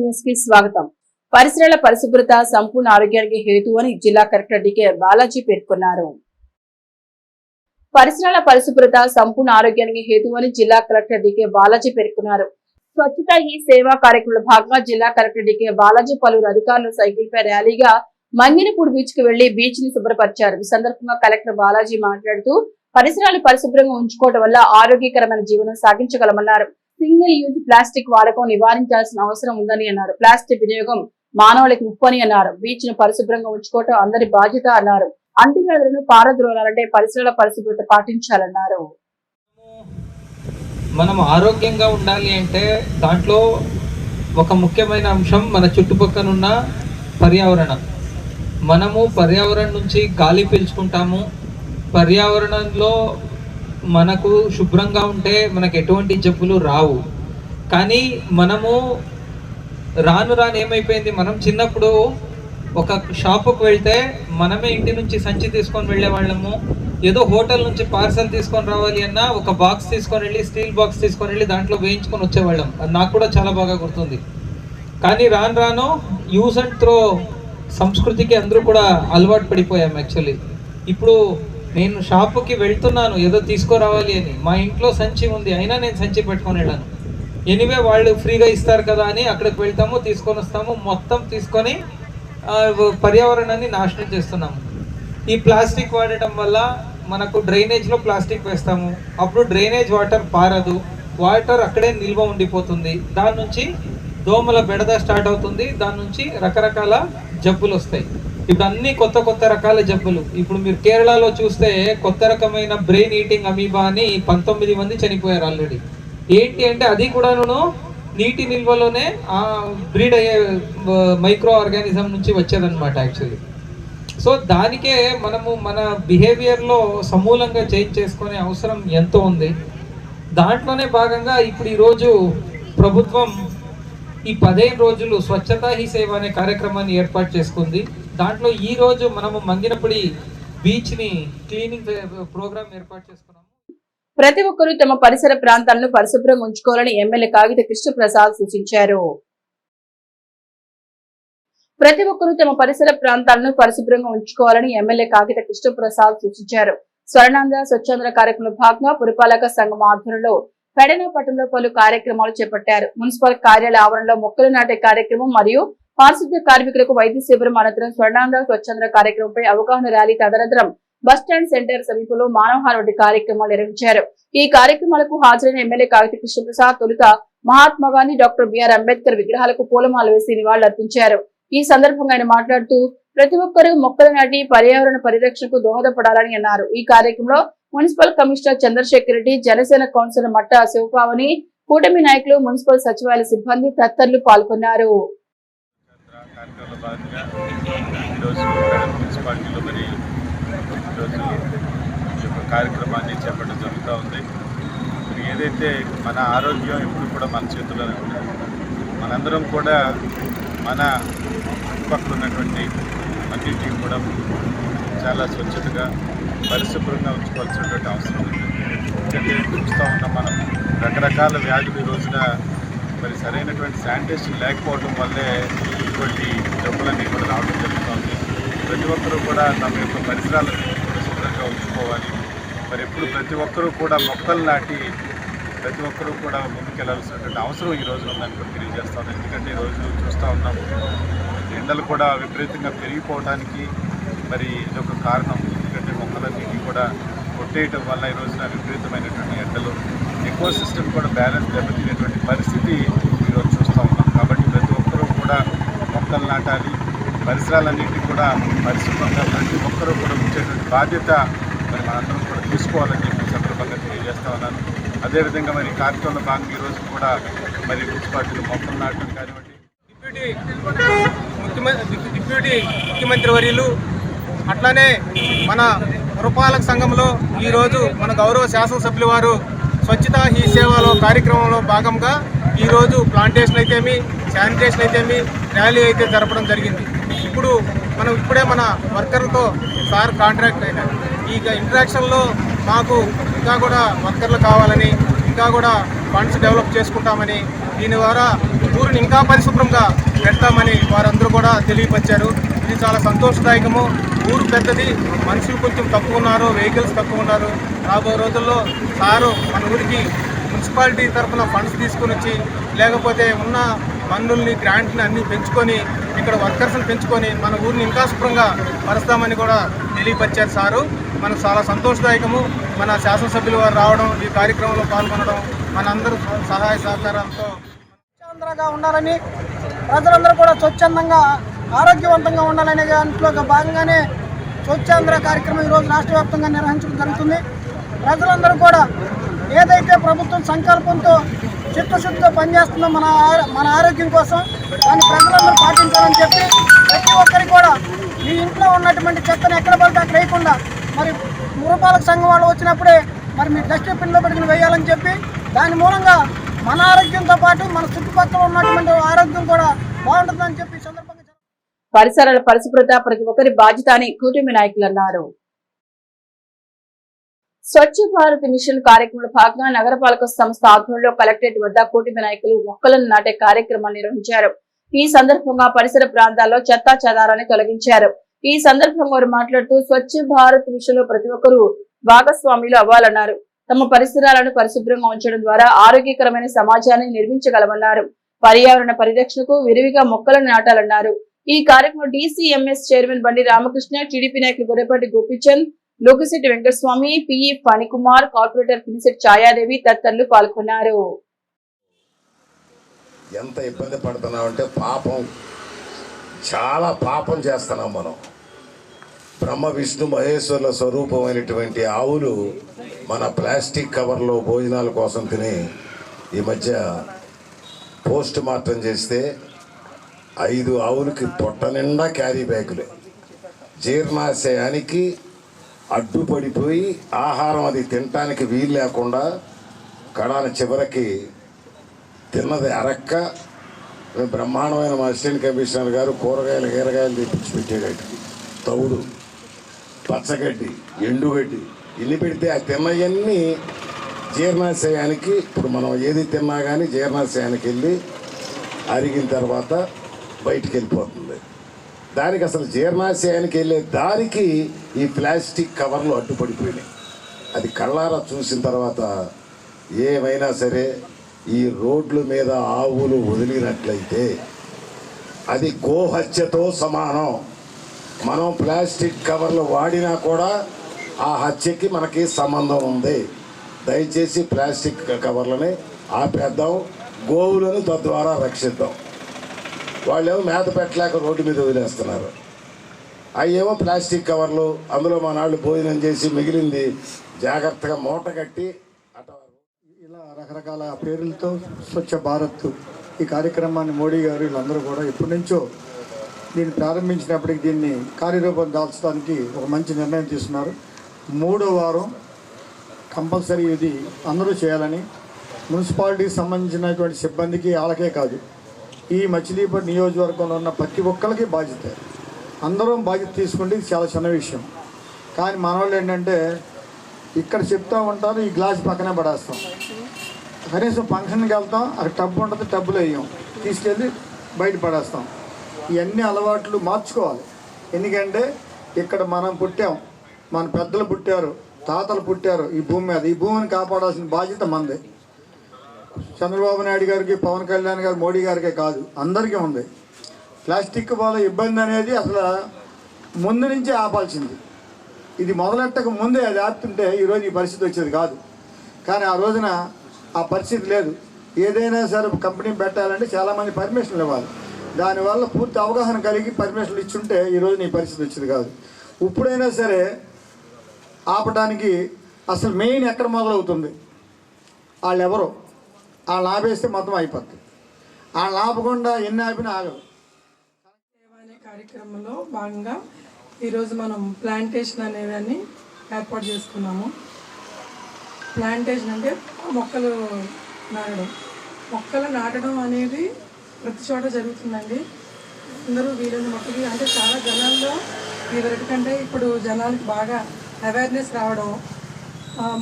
News కి స్వాగతం. పరిసరాల పరిశుభ్రత సంపూర్ణ ఆరోగ్యానికి హేతు అని జిల్లా కలెక్టర్ డికే బాలాజీ పేర్కొన్నారు. పరిసరాల పరిశుభ్రత సంపూర్ణ ఆరోగ్యానికి హేతు అని జిల్లా కలెక్టర్ డికే బాలాజీ పేర్కొన్నారు. స్వచ్ఛత హీ సేవా కార్యక్రమంలో భాగంగా జిల్లా కలెక్టర్ డికే బాలాజీ పలువురు అధికారులు సైకిల్ పై ర్యాలీగా మంగినపూడి బీచ్ కు వెళ్లి బీచ్ ని శుభ్రపరిచారు. ఈ సందర్భంగా కలెక్టర్ బాలాజీ మాట్లాడుతూ పరిసరాలు పరిశుభ్రంగా ఉంచుకోవడం వల్ల ఆరోగ్యకరమైన జీవనం సాగించగలమన్నారు. సింగిల్ యూజ్ ప్లాస్టిక్ వాడకం నివారించాల్సిన అవసరం ఉందని అన్నారు. ప్లాస్టిక్ వినియోగం మానవులకు ముప్పని అన్నారు. బీచ్ ను పరిశుభ్రంగా ఉంచుకోవటం అందరి బాధ్యత అన్నారు. అంటువ్యాధులను పారద్రోలాలంటే పరిసరాల పరిశుభ్రత పాటించాలన్నారు. మనం ఆరోగ్యంగా ఉండాలి అంటే దాంట్లో ఒక ముఖ్యమైన అంశం మన చుట్టుపక్కనున్న పర్యావరణం. మనము పర్యావరణం నుంచి గాలి పీల్చుకుంటాము. పర్యావరణంలో మనకు శుభ్రంగా ఉంటే మనకు ఎటువంటి జబ్బులు రావు. కానీ మనము రాను ఏమైపోయింది, మనం చిన్నప్పుడు ఒక షాపుకు వెళ్తే మనమే ఇంటి నుంచి సంచి తీసుకొని వెళ్ళే వాళ్ళము. ఏదో హోటల్ నుంచి పార్సల్ తీసుకొని రావాలి అన్నా ఒక బాక్స్ తీసుకొని వెళ్ళి, స్టీల్ బాక్స్ తీసుకొని వెళ్ళి దాంట్లో వేయించుకొని వచ్చేవాళ్ళం. అది నాకు కూడా చాలా బాగా గుర్తుంది. కానీ రాను యూజ్ అండ్ త్రో సంస్కృతికి అందరూ కూడా అలవాటు పడిపోయాం. యాక్చువల్లీ ఇప్పుడు నేను షాపుకి వెళ్తున్నాను ఏదో తీసుకురావాలి అని, మా ఇంట్లో సంచి ఉంది అయినా నేను సంచి పెట్టుకొని వెళ్ళాను. ఎనివే వాళ్ళు ఫ్రీగా ఇస్తారు కదా అని అక్కడికి వెళ్తాము, తీసుకొని వస్తాము, మొత్తం తీసుకొని పర్యావరణాన్ని నాశనం చేస్తున్నాము. ఈ ప్లాస్టిక్ వాడటం వల్ల మనకు డ్రైనేజ్లో ప్లాస్టిక్ వేస్తాము, అప్పుడు డ్రైనేజ్ వాటర్ పారదు, వాటర్ అక్కడే నిల్వ ఉండిపోతుంది. దాని నుంచి దోమల బెడద స్టార్ట్ అవుతుంది. దాని నుంచి రకరకాల జబ్బులు వస్తాయి. ఇప్పుడు అన్ని కొత్త రకాల జబ్బులు. ఇప్పుడు మీరు కేరళలో చూస్తే కొత్త రకమైన బ్రెయిన్ ఈటింగ్ అమీబా అని 19 మంది చనిపోయారు ఆల్రెడీ. ఏంటి అంటే అది కూడాను నీటి నిల్వలోనే బ్రీడ్ అయ్యే మైక్రో ఆర్గానిజం నుంచి వచ్చేదన్నమాట యాక్చువల్లీ. సో దానికే మనము మన బిహేవియర్లో సమూలంగా చేంజ్ చేసుకునే అవసరం ఎంతో ఉంది. దాంట్లోనే భాగంగా ఇప్పుడు ఈరోజు ప్రభుత్వం ఈ 15 రోజులు స్వచ్ఛతా హీ సేవ అనే కార్యక్రమాన్ని ఏర్పాటు చేసుకుంది. దాంట్లో ఈ రోజు మనము మంగినపూడి బీచ్ ని క్లీనింగ్ ప్రోగ్రామ్ ఏర్పాటు చేసుకున్నాము. ప్రతి ఒక్కరూ తమ పరిసర ప్రాంతాలను పరిశుభ్రంగా ఉంచుకోవాలని ఎమ్మెల్యే కాగిత కృష్ణప్రసాద్ సూచించారు. ప్రతి ఒక్కరూ తమ పరిసర ప్రాంతాలను పరిశుభ్రంగా ఉంచుకోవాలని ఎమ్మెల్యే కాగిత కృష్ణప్రసాద్ సూచించారు. స్వర్ణాంధ్ర స్వచ్ఛాంధ్ర కార్యక్రమంలో భాగంగా పురపాలక సంఘం ఆధ్వర్యంలో పెడనపట్నంలో పలు కార్యక్రమాలు చేపట్టారు. మున్సిపల్ కార్యాలయ ఆవరణలో మొక్కలు నాటే కార్యక్రమం మరియు పారిశుద్ధ్య కార్మికులకు వైద్య శిబిరం అనంతరం స్వర్ణాంధ్ర స్వచ్ఛంద్ర కార్యక్రమంపై అవగాహన ర్యాలీ, తదనంతరం బస్టాండ్ సెంటర్ సమీపంలో మానవహార వంటి కార్యక్రమాలు నిర్వహించారు. ఈ కార్యక్రమాలకు హాజరైన ఎమ్మెల్యే కాగిత కృష్ణప్రసాద్ తొలుత మహాత్మా గాంధీ, డాక్టర్ బిఆర్ అంబేద్కర్ విగ్రహాలకు పూలమాల వేసి నివాళులర్పించారు. ఈ సందర్భంగా ఆయన మాట్లాడుతూ ప్రతి ఒక్కరూ మొక్కలు నాటి పర్యావరణ పరిరక్షణకు దోహదపడాలని అన్నారు. ఈ కార్యక్రమంలో municipal commissioner Chandrasekhar Reddy, Janasena councillor Matta Sivapavani, కూటమి నాయకులు, మున్సిపల్ సచివాలయ సిబ్బంది తదితరులు పాల్గొన్నారు. కార్యక్రమాన్ని చేపట్టడం జరుగుతూ ఉంది. ఏదైతే మన ఆరోగ్యం ఎప్పుడు కూడా మన చేతుల్లోనే ఉంది. మనందరం కూడా మన చుట్టుపక్కల ఉన్నటువంటి అన్నింటినీ కూడా చాలా స్వచ్ఛతగా పరిశుభ్రంగా ఉంచుకోవాల్సినటువంటి అవసరం ఉంది. ఎందుకంటే చూస్తూ ఉన్నాం మనం రకరకాల వ్యాధులు ఈ రోజున మరి సరైనటువంటి శానిటేషన్ లేకపోవడం వల్లే ఇటువంటి జబ్బులన్నీ కూడా రావడం జరుగుతుంది. ప్రతి ఒక్కరూ కూడా తమ యొక్క పరిసరాలను పరిశుభ్రంగా ఉంచుకోవాలి. మరి ఎప్పుడు ప్రతి ఒక్కరూ కూడా మొక్కలు నాటి ప్రతి ఒక్కరూ కూడా ముందుకెళ్లాల్సినటువంటి అవసరం ఈ రోజు ఉందని కూడా తెలియజేస్తాను. ఎందుకంటే ఈ రోజు చూస్తూ ఉన్నాము ఎండలు కూడా విపరీతంగా పెరిగిపోవడానికి మరి ఇదొక కారణం. ఎందుకంటే మొక్కలన్నింటినీ కూడా కొట్టేయటం వల్ల ఈ రోజున విపరీతమైనటువంటి ఎండలు, ఎకో సిస్టమ్ కూడా బ్యాలెన్స్ దెబ్బతినేటువంటి పరిస్థితి ఈరోజు చూస్తూ ఉన్నాం. కాబట్టి ప్రతి ఒక్కరూ కూడా మొక్కలు నాటాలి, పరిసరాలన్నింటినీ కూడా పరిశుభ్రంగా ప్రతి ఒక్కరూ కూడా ఉంచేటువంటి బాధ్యత మరి మనందరం కూడా తీసుకోవాలని చెప్పి సందర్భంగా తెలియజేస్తా ఉన్నాను. అదేవిధంగా మరి కార్యక్రమంలో భాగంగా ఈరోజు కూడా మరి మున్సిపాలిటీలో మొక్కలు నాటడం కానివ్వండి, డిప్యూటీ ముఖ్యమంత్రి వర్యులు అట్లానే మన పురపాలక సంఘంలో ఈరోజు మన గౌరవ శాసనసభ్యుల వారు స్వచ్ఛతా హీ సేవలో కార్యక్రమంలో భాగంగా ఈరోజు ప్లాంటేషన్ అయితేమి, శానిటేషన్ అయితేమి, ర్యాలీ అయితే జరపడం జరిగింది. ఇప్పుడే మన వర్కర్లతో సార్ కాంట్రాక్ట్ అయినారు. ఈ ఇంటరాక్షన్లో మాకు ఇంకా కూడా వర్కర్లు కావాలని, ఇంకా కూడా ఫండ్స్ డెవలప్ చేసుకుంటామని, దీని ద్వారా ఊరిని ఇంకా పరిశుభ్రంగా పెడతామని వారందరూ కూడా తెలియపరిచారు. ఇది చాలా సంతోషదాయకము. ఊరు పెద్దది, మనుషులు కొంచెం తక్కువ ఉన్నారు, వెహికల్స్ తక్కువ ఉన్నారు. రాబోయే రోజుల్లో సారు మన ఊరికి మున్సిపాలిటీ తరఫున ఫండ్స్ తీసుకొని వచ్చి, లేకపోతే ఉన్న పన్నుల్ని, గ్రాంట్ని అన్నీ పెంచుకొని, ఇక్కడ వర్కర్స్ని పెంచుకొని మన ఊరిని ఇంకా శుభ్రంగా పరుస్తామని కూడా తెలియపరిచారు సారు. మనకు చాలా సంతోషదాయకము. మన శాసనసభ్యులు వారు రావడం, ఈ కార్యక్రమంలో పాల్గొనడం, మనందరూ సహాయ సహకారాలతో స్వచ్ఛందంగా ఉండాలని, ప్రజలందరూ కూడా స్వచ్ఛందంగా ఆరోగ్యవంతంగా ఉండాలనే దాంట్లో భాగంగానే స్వచ్ఛాంధ్ర కార్యక్రమం ఈరోజు రాష్ట్ర వ్యాప్తంగా నిర్వహించడం జరుగుతుంది. ప్రజలందరూ కూడా ఏదైతే ప్రభుత్వం సంకల్పంతో చిత్తశుద్ధితో పనిచేస్తుందో మన ఆరోగ్యం కోసం, దాన్ని ప్రజలందరూ పాటించాలని చెప్పి ప్రతి ఒక్కరికి కూడా మీ ఇంట్లో ఉన్నటువంటి చెత్తను ఎక్కడ పడితే అక్కడ వేయకుండా, మరి పురపాలక సంఘం వాళ్ళు వచ్చినప్పుడే మరి మీ డస్ట్బిన్లో పెట్టుకుని వేయాలని చెప్పి, దాని మూలంగా మన ఆరోగ్యంతో పాటు మన చుట్టుపక్కల ఉన్నటువంటి ఆరోగ్యం కూడా బాగుంటుందని చెప్పి సందర్భంగా పరిసరాల పరిశుభ్రత ప్రతి ఒక్కరి బాధ్యత అని కూటమి నాయకులు అన్నారు. స్వచ్ఛ భారత్ మిషన్ కార్యక్రమంలో భాగంగా నగరపాలక సంస్థ ఆధ్వర్యంలో కలెక్టరేట్ వద్ద కూటమి నాయకులు మొక్కలను నాటే కార్యక్రమాన్ని నిర్వహించారు. ఈ సందర్భంగా పరిసర ప్రాంతాల్లో చెత్తా చెదారాన్ని తొలగించారు. ఈ సందర్భంగా వారు మాట్లాడుతూ స్వచ్ఛ భారత్ మిషన్ లో ప్రతి ఒక్కరూ భాగస్వాములు అవ్వాలన్నారు. తమ పరిసరాలను పరిశుభ్రంగా ఉంచడం ద్వారా ఆరోగ్యకరమైన సమాజాన్ని నిర్మించగలమన్నారు. పర్యావరణ పరిరక్షణకు విరివిగా మొక్కలను నాటాలన్నారు. ఈ కార్యక్రమంలో DCMS చైర్మన్ బండి రామకృష్ణ, టీడీపీ నాయకులు గొర్రెపాటి గోపిచంద్, లోకిశెట్టి వెంకటస్వామి, PE ఫణికుమార్, కార్పొరేటర్ పినిశెట్టి ఛాయాదేవి తదితరులు పాల్గొన్నారు. ఎంత ఇబ్బంది పడుతున్నామంటే పాపం, చాలా పాపం చేస్తున్నాం మనం. బ్రహ్మ విష్ణు మహేశ్వరుల స్వరూపమైనటువంటి ఆవులు మన ప్లాస్టిక్ కవర్లో భోజనాల కోసం తిని ఈ మధ్య పోస్ట్ మార్టం చేస్తే 5 ఆవులకి పొట్ట నిండా క్యారీ బ్యాగులే. జీర్ణాశయానికి అడ్డుపడిపోయి ఆహారం అది తినటానికి వీలు లేకుండా కడాన చివరికి తిన్నది అరక్క బ్రహ్మాండమైన మా అసిస్టెంట్ కమిషనర్ గారు కూరగాయలు తెప్పించి పెట్టేటట్టు తౌడు, పచ్చగడ్డి, ఎండుగడ్డి ఇన్ని పెడితే ఆ తిన్నవన్నీ జీర్ణాశయానికి, ఇప్పుడు మనం ఏది తిన్నా కానీ జీర్ణాశయానికి వెళ్ళి అరిగిన తర్వాత బయటికి వెళ్ళిపోతుంది. దానికి అసలు జీర్ణాశయానికి వెళ్ళే దారికి ఈ ప్లాస్టిక్ కవర్లు అడ్డుపడిపోయినాయి. అది కళ్ళారా చూసిన తర్వాత ఏమైనా సరే ఈ రోడ్ల మీద ఆవులు వదిలినట్లయితే అది గోహత్యతో సమానం. మనం ప్లాస్టిక్ కవర్లు వాడినా కూడా ఆ హత్యకి మనకి సంబంధం ఉంది. దయచేసి ప్లాస్టిక్ కవర్లని ఆపేద్దాం, గోవులను తద్వారా రక్షిద్దాం. వాళ్ళేమో మేత పెట్టలేక రోడ్డు మీద వదిలేస్తున్నారు. అవేమో ప్లాస్టిక్ కవర్లు, అందులో మా నాళ్ళు భోజనం చేసి మిగిలింది జాగ్రత్తగా మూట కట్టి ఇలా రకరకాల పేర్లతో స్వచ్ఛ భారత్ ఈ కార్యక్రమాన్ని మోడీ గారు వీళ్ళందరూ కూడా ఎప్పటి నుంచో దీన్ని ప్రారంభించినప్పటికీ దీన్ని కార్యరూపం దాల్చడానికి ఒక మంచి నిర్ణయం తీసుకున్నారు. 3వ వారం కంపల్సరీ ఇది అందరూ చేయాలని, మున్సిపాలిటీకి సంబంధించినటువంటి సిబ్బందికి వాళ్ళకే కాదు, ఈ మచిలీపట్నం నియోజకవర్గంలో ఉన్న ప్రతి ఒక్కరికి బాధ్యత. అందరం బాధ్యత తీసుకుంటే ఇది చాలా చిన్న విషయం. కానీ మన వాళ్ళు ఏంటంటే ఇక్కడ చెప్తూ ఉంటారు, ఈ గ్లాస్ పక్కనే పడేస్తాం. కనీసం ఫంక్షన్కి వెళ్తాం, అక్కడ టబ్బు ఉంటుంది, టబ్బులో వేయం, తీసుకెళ్ళి బయట పడేస్తాం. ఇవన్నీ అలవాట్లు మార్చుకోవాలి. ఎందుకంటే ఇక్కడ మనం పుట్టాం, మన పెద్దలు పుట్టారు, తాతలు పుట్టారు ఈ భూమి మీద. ఈ భూమిని కాపాడాల్సిన బాధ్యత మనదే. చంద్రబాబు నాయుడు గారికి, పవన్ కళ్యాణ్ గారు, మోడీ గారికే కాదు, అందరికీ ఉంది. ప్లాస్టిక్ వల్ల ఇబ్బంది అనేది అసలు ముందు నుంచే ఆపాల్సింది. ఇది మొదలెట్టక ముందే అది ఆపుతుంటే ఈరోజు ఈ పరిస్థితి వచ్చేది కాదు. కానీ ఆ రోజున ఆ పరిస్థితి లేదు. ఏదైనా సరే కంపెనీ పెట్టాలంటే చాలామంది పర్మిషన్లు ఇవ్వాలి. దానివల్ల పూర్తి అవగాహన కలిగి పర్మిషన్లు ఇచ్చుంటే ఈరోజు నీ పరిస్థితి వచ్చేది కాదు. ఇప్పుడైనా సరే ఆపడానికి అసలు మెయిన్ ఎక్కడ మొదలవుతుంది, వాళ్ళు ఎవరో వాళ్ళు ఆపేస్తే మొత్తం అయిపోతుంది. వాళ్ళు ఆపకుండా ఎన్ని ఆపినా ఆగదు. అనే కార్యక్రమంలో భాగంగా ఈరోజు మనం ప్లాంటేషన్ అనేదాన్ని ఏర్పాటు చేసుకున్నాము. ప్లాంటేషన్ అంటే మొక్కలు నాటడం. మొక్కలు నాటడం అనేది ప్రతి చోట జరుగుతుందండి. అందరూ వీలైన మొక్కలు అంటే చాలా జనాల్లో ఇదివరకు కంటే ఇప్పుడు జనాలకు బాగా అవేర్నెస్ రావడం,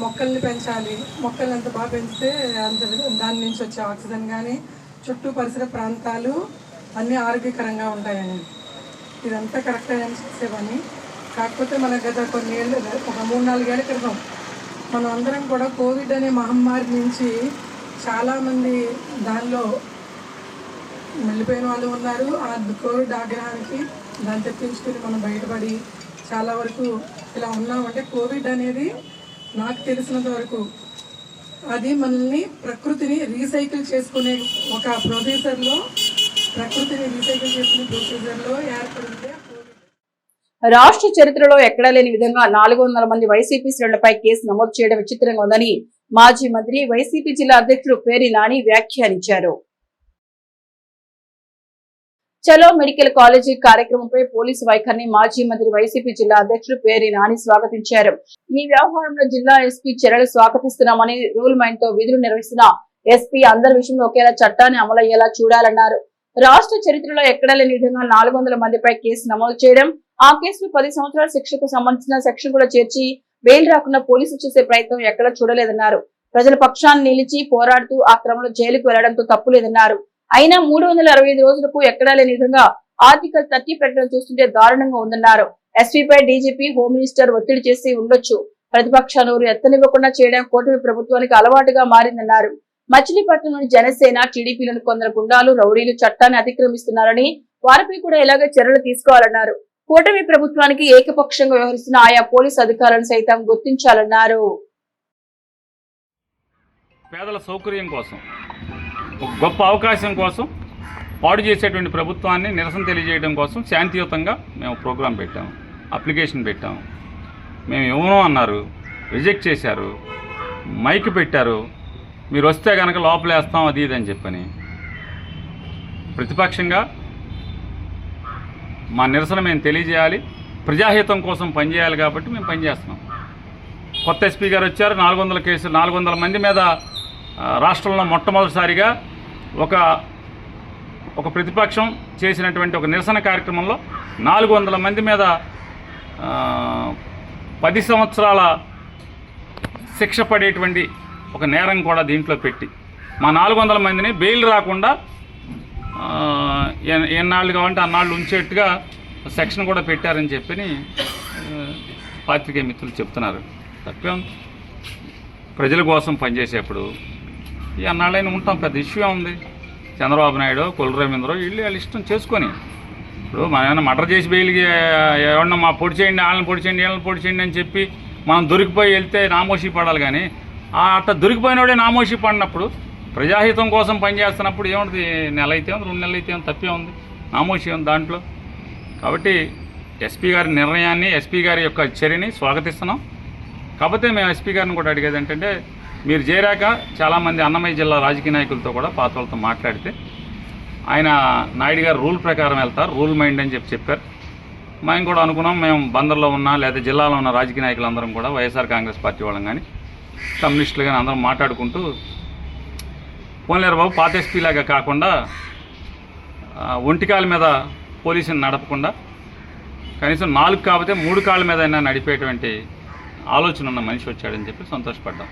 మొక్కల్ని పెంచాలి, మొక్కల్ని ఎంత బాగా పెంచితే అంత దాని నుంచి వచ్చే ఆక్సిజన్ కానీ చుట్టూ పరిసర ప్రాంతాలు అన్నీ ఆరోగ్యకరంగా ఉంటాయని. ఇదంతా కరెక్టే అని చేసే పని. కాకపోతే మన గత కొన్ని ఏళ్ళు, ఒక 3-4 ఏళ్ల క్రితం మనం అందరం కూడా కోవిడ్ అనే మహమ్మారి నుంచి చాలామంది దానిలో వెళ్ళిపోయిన వాళ్ళు ఉన్నారు. ఆ కోవిడ్ ఆగ్రహానికి దాన్ని తెప్పించుకుని మనం బయటపడి చాలా వరకు ఇలా ఉన్నామంటే, కోవిడ్ అనేది నాకు తెలిసినంత వరకు అది మనల్ని ప్రకృతిని రీసైకిల్ చేసుకునే ఒక ప్రొసీజర్లో ఏర్పడింది. రాష్ట్ర చరిత్రలో ఎక్కడా లేని విధంగా 400 మంది వైసీపీ శ్రేణులపై కేసు నమోదు చేయడం విచిత్రంగా ఉందని మాజీ మంత్రి, వైసీపీ జిల్లా అధ్యక్షుడు పేర్ని నాని వ్యాఖ్యానించారు. చలో మెడికల్ కాలేజీ కార్యక్రమంపై పోలీసు వైఖరిని మాజీ మంత్రి, వైసీపీ జిల్లా అధ్యక్షుడు పేర్ని నాని స్వాగతించారు. ఈ వ్యవహారంలో జిల్లా ఎస్పీ చర్యలు స్వాగతిస్తున్నామని, రూల్ మైండ్ తో విధులు నిర్వహిస్తున్న ఎస్పీ అందరి విషయంలో ఒకేలా చట్టాన్ని అమలయ్యేలా చూడాలన్నారు. రాష్ట్ర చరిత్రలో ఎక్కడా లేని విధంగా 400 మందిపై కేసు నమోదు చేయడం, ఆ కేసులో 10 సంవత్సరాల శిక్షకు సంబంధించిన సెక్షన్ కూడా చేర్చి బెయిల్ రాకుండా పోలీసులు చేసే ప్రయత్నం ఎక్కడా చూడలేదన్నారు. ప్రజల పక్షాన్ని నిలిచి పోరాడుతూ ఆ క్రమంలో జైలుకు వెళ్లడంతో తప్పులేదన్నారు. అయినా 365 రోజులకు ఎక్కడా లేని విధంగా ఆర్టికల్ 30 పెట్టడం చూస్తుంటే దారుణంగా ఉందన్నారు. ఎస్పీపై డీజీపీ, హోమ్ మినిస్టర్ ఒత్తిడి చేసి ఉండొచ్చు. ప్రతిపక్ష నోరు ఎత్తనివ్వకుండా చేయడం కూటమి ప్రభుత్వానికి అలవాటుగా మారిందన్నారు. మచిలీపట్నంలోని జనసేన, టీడీపీలను కొందరు గుండాలు, రౌడీలు చట్టాన్ని అతిక్రమిస్తున్నారని, వారిపై కూడా ఇలాగే చర్యలు తీసుకోవాలన్నారు. కూటమి ప్రభుత్వానికి ఏకపక్షంగా వ్యవహరిస్తున్న ఆయా పోలీసు అధికారులను సైతం గుర్తించాలన్నారు. పేదల సౌకర్యం కోసం, ఒక గొప్ప అవకాశం కోసం పాడు చేసేటువంటి ప్రభుత్వాన్ని నిరసన తెలియజేయడం కోసం శాంతియుతంగా మేము ప్రోగ్రాం పెట్టాము, అప్లికేషన్ పెట్టాము. మేము ఇవ్వను అన్నారు, రిజెక్ట్ చేశారు, మైక్ పెట్టారు. మీరు వస్తే కనుక లోపలేస్తాం అది ఇది అని చెప్పని. ప్రతిపక్షంగా మా నిరసన మేము తెలియజేయాలి, ప్రజాహితం కోసం పనిచేయాలి కాబట్టి మేము పనిచేస్తున్నాం. కొత్త ఎస్పీ గారు వచ్చారు. 400 కేసులు, 400 మంది మీద రాష్ట్రంలో మొట్టమొదటిసారిగా ఒక ప్రతిపక్షం చేసినటువంటి ఒక నిరసన కార్యక్రమంలో 400 మంది మీద 10 సంవత్సరాల శిక్ష పడేటువంటి ఒక నేరం కూడా దీంట్లో పెట్టి మా 400 మందిని బెయిల్ రాకుండా ఎన్నాళ్ళు కావాలంటే అన్నాళ్ళు ఉంచేట్టుగా సెక్షన్ కూడా పెట్టారని చెప్పని పాత్రికేయ మిత్రులు చెప్తున్నారు. తప్పేం, ప్రజల కోసం పనిచేసేప్పుడు ఈ అన్నాళ్ళైనా ఉంటాం, పెద్ద ఇష్యూ ఉంది. చంద్రబాబు నాయుడు, కొల్లు రవీంద్ర వీళ్ళు వాళ్ళ ఇష్టం చేసుకొని, ఇప్పుడు మనం ఏమైనా మర్డర్ చేసి బెయిల్కి ఎవరన్నా మా పొడి చేయండి, వాళ్ళని పొడి చేయండి, వీళ్ళని పొడి చేయండి అని చెప్పి మనం దొరికిపోయి వెళ్తే నామోషి పడాలి. కానీ అట్లా దొరికిపోయినోడే నామోషి పడినప్పుడు, ప్రజాహితం కోసం పనిచేస్తున్నప్పుడు ఏముంటుంది, నెల అయితే ఉంది, 2 నెలలు అయితే ఉంది, తప్పే ఉంది, నామోషి ఉంది దాంట్లో. కాబట్టి ఎస్పీ గారి నిర్ణయాన్ని, ఎస్పీ గారి యొక్క చర్యని స్వాగతిస్తున్నాం. కాకపోతే మేము ఎస్పీ గారిని కూడా అడిగేది ఏంటంటే, మీరు చేరాక చాలామంది అన్నమయ్య జిల్లా రాజకీయ నాయకులతో కూడా పాత వాళ్ళతో మాట్లాడితే ఆయన నాయుడు గారు రూల్ ప్రకారం వెళ్తారు, రూల్ మైండ్ అని చెప్పారు. మేము కూడా అనుకున్నాం, మేము బందర్లో ఉన్న లేదా జిల్లాలో ఉన్న రాజకీయ నాయకులందరం కూడా వైఎస్ఆర్ కాంగ్రెస్ పార్టీ వాళ్ళం కానీ కమ్యూనిస్టులు కానీ అందరం మాట్లాడుకుంటూ, పోన్లేరు బాబు పాత ఎస్పీలాగా కాకుండా ఒంటికాల మీద పోలీసుని నడపకుండా కనీసం 4 కాకపోతే 3 కాళ్ళ మీద అయినా నడిపేటువంటి ఆలోచన ఉన్న మనిషి వచ్చాడని చెప్పి సంతోషపడ్డాం.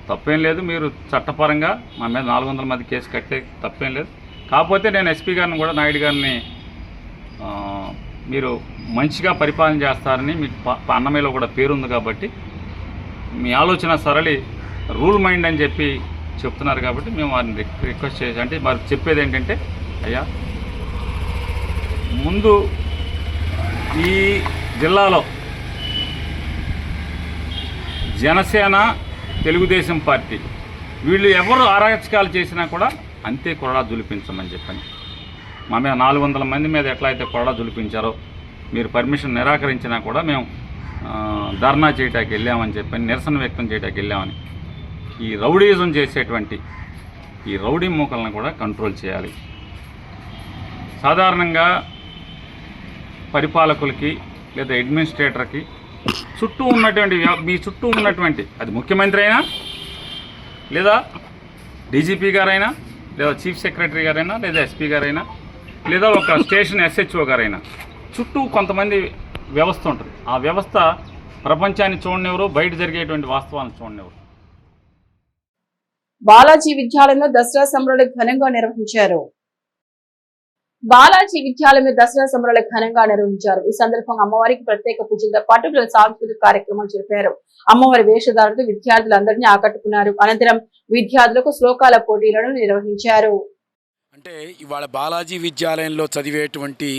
తప్పేం లేదు, మీరు చట్టపరంగా మా మీద 400 మంది కేసు కట్టే తప్పేం లేదు. కాకపోతే నేను ఎస్పీ గారిని కూడా, నాయుడు గారిని, మీరు మంచిగా పరిపాలన చేస్తారని మీకు అన్నమయ్యలో కూడా పేరుంది కాబట్టి మీ ఆలోచన సరళి రూల్ మైండ్ అని చెప్పి చెప్తున్నారు కాబట్టి మేము వారిని రిక్వెస్ట్ చేసి, అంటే వారికి చెప్పేది ఏంటంటే, అయ్యా ముందు ఈ జిల్లాలో జనసేన, తెలుగుదేశం పార్టీ వీళ్ళు ఎవరు అరాచకాలు చేసినా కూడా అంతే కొరడా దులిపించమని చెప్పని. మా మీద 400 మంది మీద ఎట్లా అయితే కొరడా దులిపించారో, మీరు పర్మిషన్ నిరాకరించినా కూడా మేము ధర్నా చేయటానికి వెళ్ళామని చెప్పని, నిరసన వ్యక్తం చేయటానికి వెళ్ళామని. ఈ రౌడీజం చేసేటువంటి ఈ రౌడీ మూకలను కూడా కంట్రోల్ చేయాలి. సాధారణంగా పరిపాలకులకి లేదా అడ్మినిస్ట్రేటర్కి చుట్టూ ఉన్నటువంటి, మీ చుట్టూ ఉన్నటువంటి, అది ముఖ్యమంత్రి అయినా లేదా డీజీపీ గారైనా లేదా చీఫ్ సెక్రటరీ గారైనా లేదా ఎస్పీ గారైనా లేదా ఒక స్టేషన్ ఎస్హెచ్ఓ గారైనా, చుట్టూ కొంతమంది వ్యవస్థ ఉంటుంది. ఆ వ్యవస్థ ప్రపంచాన్ని చూడనివ్వరు, బయట జరిగేటువంటి వాస్తవాలను చూడనివ్వరు. బాలాజీ విద్యాలయంలో దసరా సంబరాలు ఘనంగా నిర్వహించారు. బాలాజీ విద్యాలయంలో దసరా సంబరాలు ఘనంగా నిర్వహించారు. ఈ సందర్భంగా అమ్మవారికి ప్రత్యేక పూజలతో పాటు పలు సాంస్కృతిక కార్యక్రమాలు జరిపారు. అమ్మవారి వేషధారులతో విద్యార్థులందరినీ ఆకట్టుకున్నారు. అనంతరం విద్యార్థులకు శ్లోకాల పోటీలను నిర్వహించారు. అంటే ఇవాళ బాలాజీ విద్యాలయంలో చదివేటువంటి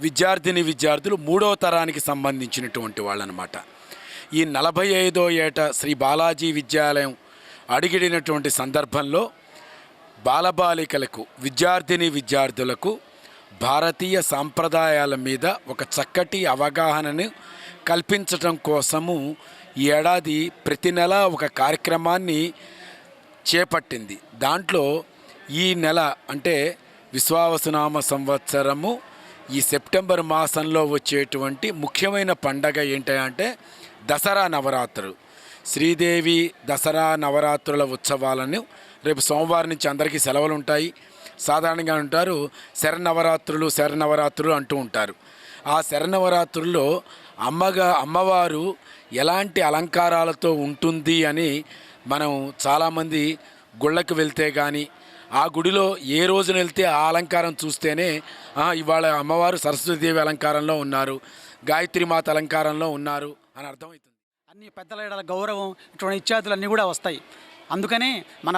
విద్యార్థులు 3వ తరానికి సంబంధించినటువంటి వాళ్ళనమాట. ఈ 45వ ఏట శ్రీ బాలాజీ విద్యాలయం అడిగిడినటువంటి సందర్భంలో బాలబాలికలకు విద్యార్థులకు భారతీయ సాంప్రదాయాల మీద ఒక చక్కటి అవగాహనను కల్పించటం కోసము ఈ ఏడాది ప్రతి నెల ఒక కార్యక్రమాన్ని చేపట్టింది. దాంట్లో ఈ నెల అంటే విశ్వావసునామ సంవత్సరము ఈ సెప్టెంబర్ మాసంలో వచ్చేటువంటి ముఖ్యమైన పండగ ఏంటంటే దసరా నవరాత్రులు. శ్రీదేవి దసరా నవరాత్రుల ఉత్సవాలను రేపు సోమవారం నుంచి అందరికీ సెలవులు ఉంటాయి. సాధారణంగా ఉంటారు శరన్నవరాత్రులు అంటూ ఉంటారు. ఆ శరన్నవరాత్రుల్లో అమ్మవారు ఎలాంటి అలంకారాలతో ఉంటుంది అని మనం చాలామంది గుళ్ళకు వెళ్తే కానీ ఆ గుడిలో ఏ రోజున వెళ్తే ఆ అలంకారం చూస్తేనే ఇవాళ అమ్మవారు సరస్వతీదేవి అలంకారంలో ఉన్నారు, గాయత్రీమాత అలంకారంలో ఉన్నారు అని అర్థమవుతుంది. అన్ని పెద్దల గౌరవం ఇటువంటి ఇత్యాదులన్నీ కూడా వస్తాయి. అందుకనే మన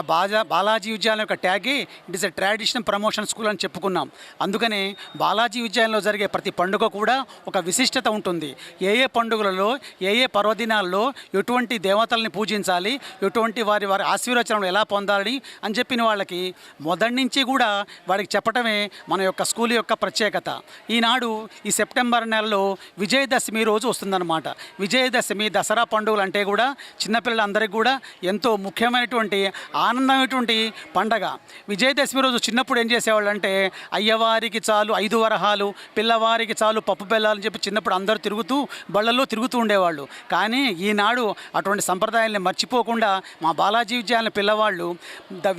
బాలాజీ విద్యాలయం యొక్క ట్యాగే it is a traditional promotion school అని చెప్పుకున్నాం. అందుకనే బాలాజీ విద్యాలయంలో జరిగే ప్రతి పండుగ కూడా ఒక విశిష్టత ఉంటుంది. ఏ పండుగలలో ఏ పర్వదినాల్లో ఎటువంటి దేవతల్ని పూజించాలి, ఎటువంటి వారి ఆశీర్వచనం ఎలా పొందాలి అని చెప్పిన వాళ్ళకి మొదటి నుంచి కూడా వాడికి చెప్పటమే మన యొక్క స్కూల్ యొక్క ప్రత్యేకత. ఈనాడు ఈ సెప్టెంబర్ నెలలో విజయదశమి రోజు వస్తుందన్నమాట. విజయదశమి దసరా పండుగలు అంటే కూడా చిన్నపిల్లలందరికీ కూడా ఎంతో ముఖ్యమైన ఆనందమైనటువంటి పండగ. విజయదశమి రోజు చిన్నప్పుడు ఏం చేసేవాళ్ళు అంటే అయ్యవారికి చాలు 5 వరహాలు, పిల్లవారికి చాలు పప్పు బెల్లాలని చెప్పి చిన్నప్పుడు అందరూ తిరుగుతూ బళ్ళల్లో తిరుగుతూ ఉండేవాళ్ళు. కానీ ఈనాడు అటువంటి సంప్రదాయాన్ని మర్చిపోకుండా మా బాలాజీ విద్యాలయం పిల్లవాళ్ళు